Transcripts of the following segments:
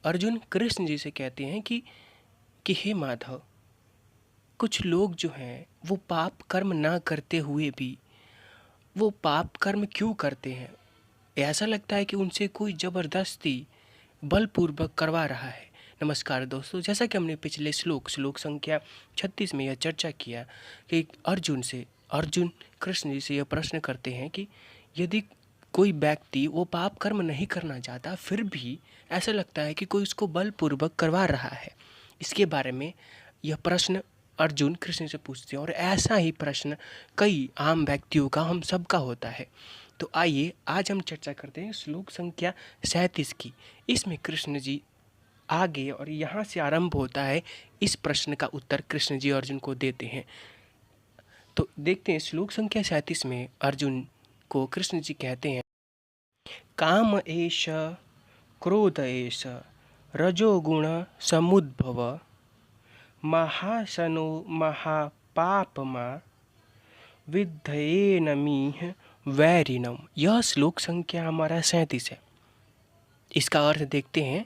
अर्जुन कृष्ण जी से कहते हैं कि हे माधव, कुछ लोग जो हैं वो पाप कर्म ना करते हुए भी वो पाप कर्म क्यों करते हैं? ऐसा लगता है कि उनसे कोई ज़बरदस्ती बलपूर्वक करवा रहा है। नमस्कार दोस्तों, जैसा कि हमने पिछले श्लोक संख्या 36 में यह चर्चा किया कि अर्जुन कृष्ण जी से यह प्रश्न करते हैं कि यदि कोई व्यक्ति वो पाप कर्म नहीं करना चाहता, फिर भी ऐसा लगता है कि कोई उसको बलपूर्वक करवा रहा है। इसके बारे में यह प्रश्न अर्जुन कृष्ण से पूछते हैं, और ऐसा ही प्रश्न कई आम व्यक्तियों का, हम सबका होता है। तो आइए आज हम चर्चा करते हैं श्लोक संख्या 37 की। इसमें कृष्ण जी आगे, और यहाँ से आरंभ होता है, इस प्रश्न का उत्तर कृष्ण जी अर्जुन को देते हैं। तो देखते हैं श्लोक संख्या 37 में अर्जुन को कृष्ण जी कहते हैं, काम एष क्रोध एष रजोगुण समुद्भव महाशनो महापापमा विद्धयेनमिह वैरिणम। यह श्लोक संख्या हमारा 37 है। इसका अर्थ देखते हैं।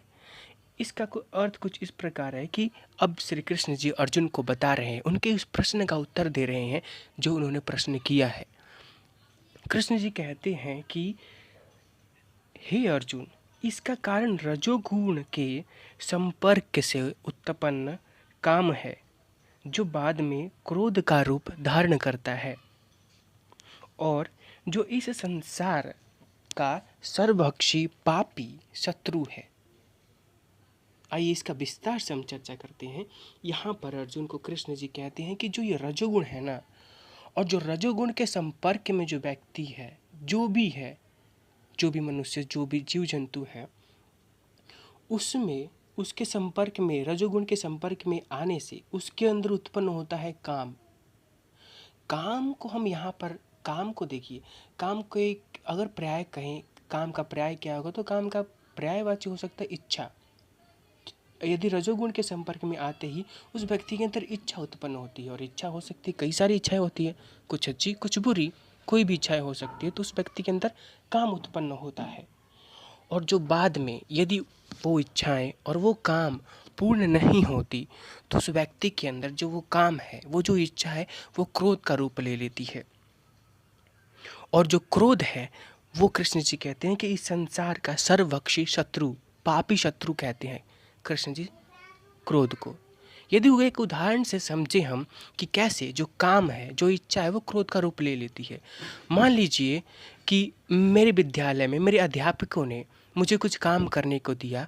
इसका अर्थ कुछ इस प्रकार है कि अब श्री कृष्ण जी अर्जुन को बता रहे हैं, उनके उस प्रश्न का उत्तर दे रहे हैं जो उन्होंने प्रश्न किया है। कृष्ण जी कहते हैं कि हे अर्जुन, इसका कारण रजोगुण के संपर्क से उत्पन्न काम है, जो बाद में क्रोध का रूप धारण करता है और जो इस संसार का सर्वभक्षी पापी शत्रु है। आइए इसका विस्तार से हम चर्चा करते हैं। यहाँ पर अर्जुन को कृष्ण जी कहते हैं कि जो ये रजोगुण है ना, और जो रजोगुण के संपर्क में जो व्यक्ति है, जो भी मनुष्य, जो भी जीव जंतु है, उसमें उसके संपर्क में, रजोगुण के संपर्क में आने से उसके अंदर उत्पन्न होता है काम। काम को हम यहाँ पर, काम को देखिए, काम को एक अगर पर्याय कहें, काम का पर्याय क्या होगा, तो काम का पर्यायवाची हो सकता है इच्छा। यदि रजोगुण के संपर्क में आते ही उस व्यक्ति के अंदर इच्छा उत्पन्न होती है, और इच्छा हो सकती है, कई सारी इच्छाएं होती है, कुछ अच्छी कुछ बुरी, कोई भी इच्छाएं हो सकती है। तो उस व्यक्ति के अंदर काम उत्पन्न होता है, और जो बाद में यदि वो इच्छाएं और वो काम पूर्ण नहीं होती, तो उस व्यक्ति के अंदर जो वो काम है, वो जो इच्छा है, वो क्रोध का रूप ले लेती है। और जो क्रोध है, वो कृष्ण जी कहते हैं कि इस संसार का सर्वभक्षी शत्रु, पापी शत्रु कहते हैं कृष्ण जी क्रोध को। यदि वो एक उदाहरण से समझे हम कि कैसे जो काम है, जो इच्छा है, वो क्रोध का रूप ले लेती है। मान लीजिए कि मेरे विद्यालय में मेरे अध्यापकों ने मुझे कुछ काम करने को दिया,